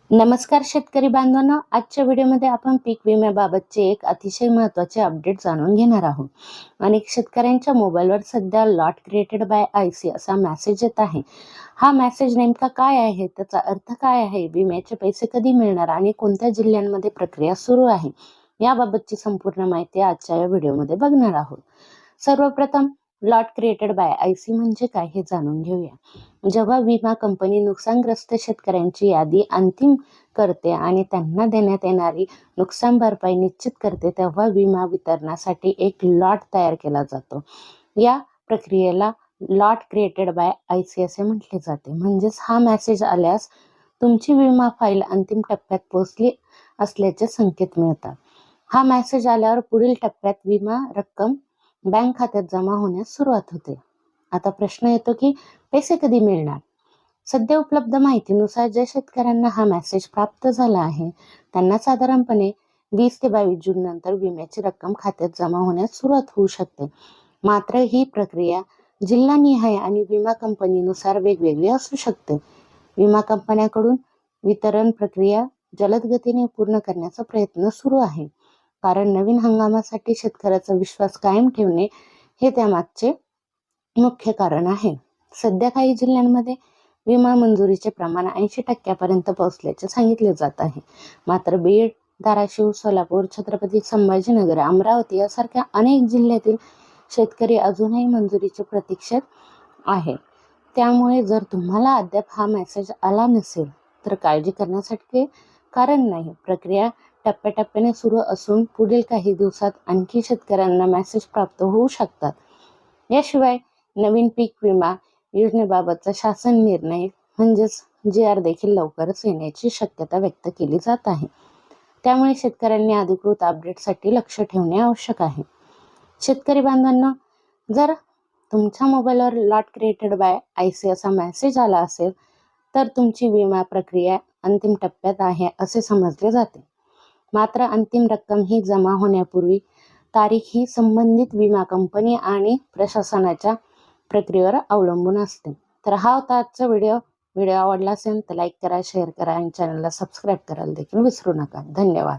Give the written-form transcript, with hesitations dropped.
नमस्कार शेतकरी बांधवांनो, आजच्या व्हिडिओमध्ये आपण पीक विम्याबाबतचे एक अतिशय महत्त्वाचे अपडेट जाणून घेणार आहोत. अनेक शेतकऱ्यांच्या मोबाईलवर सध्या लॉट क्रिएटेड बाय आयसी असा मेसेज येत आहे. हा मेसेज नेमका काय आहे, त्याचा अर्थ काय आहे, विम्याचे पैसे कधी मिळणार आणि कोणत्या जिल्ह्यांमध्ये प्रक्रिया सुरू आहे, याबाबतची संपूर्ण माहिती आजच्या या व्हिडिओमध्ये बघणार आहोत. सर्वप्रथम लॉट क्रिएटेड बाय आयसी म्हणजे काय हे जाणून घेऊया. जेव्हा विमा कंपनी नुकसानग्रस्त शेतकऱ्यांची यादी अंतिम करते आणि त्यांना देण्यात येणारी नुकसान भरपाई निश्चित करते, तेव्हा विमा वितरणासाठी एक लॉट तयार केला जातो. या प्रक्रियेला लॉट क्रिएटेड बाय आयसी असे म्हटले जाते. म्हणजेच हा मेसेज आल्यास तुमची विमा फाईल अंतिम टप्प्यात पोहोचली असल्याचे संकेत मिळतात. हा मेसेज आल्यावर पुढील टप्प्यात विमा रक्कम बँक खात्यात जमा होण्यास सुरुवात होते. आता प्रश्न येतो की पैसे कधी मिळणार? सध्या उपलब्ध माहितीनुसार ज्या शेतकऱ्यांना हा मेसेज प्राप्त झाला आहे त्यांना साधारणपणे 20 ते 22 जून नंतर विम्याची रक्कम खात्यात जमा होण्यास सुरुवात होऊ शकते. मात्र ही प्रक्रिया जिल्हानिहाय आणि विमा कंपनीनुसार वेगवेगळी असू शकते. विमा कंपन्यांकडून वितरण प्रक्रिया जलद गतीने पूर्ण करण्याचा प्रयत्न सुरू आहे, कारण नवीन हंगामासाठी शेतकऱ्याचा विश्वास कायम ठेवणे हे त्यामागचे मुख्य कारण आहे. सध्या काही जिल्ह्यांमध्ये विमा मंजुरीचे प्रमाण 80% पोहोचल्याचे सांगितले जात आहे. मात्र बीड, धाराशिव, सोलापूर, छत्रपती संभाजीनगर, अमरावती यासारख्या अनेक जिल्ह्यातील शेतकरी अजूनही मंजुरीच्या प्रतीक्षेत आहे. त्यामुळे जर तुम्हाला अद्याप हा मेसेज आला नसेल तर काळजी करण्यासाठी कारण नाही. प्रक्रिया टप्प्याटप्प्याने सुरू असून पुढील काही दिवसात आणखी शेतकऱ्यांना मेसेज प्राप्त होऊ शकतात. याशिवाय नवीन पीक विमा योजनेबाबतचा शासन निर्णय म्हणजेच GR देखील लवकरच येण्याची शक्यता व्यक्त केली जात आहे. त्यामुळे शेतकऱ्यांनी अधिकृत अपडेटसाठी लक्ष ठेवणे आवश्यक आहे. शेतकरी बांधवांनो, जर तुमच्या मोबाईलवर लॉट क्रिएटेड बाय आयसी असा मेसेज आला असेल तर तुमची विमा प्रक्रिया अंतिम टप्प्यात आहे असे समजले जाते. मात्र अंतिम रक्कम ही जमा होण्यापूर्वी तारीख ही संबंधित विमा कंपनी आणि प्रशासनाच्या प्रक्रियेवर अवलंबून असते. तर हा होता आजचा व्हिडिओ. आवडला असेल तर लाईक करा, शेअर करा आणि चॅनलला सबस्क्राईब करायला देखील विसरू नका. धन्यवाद.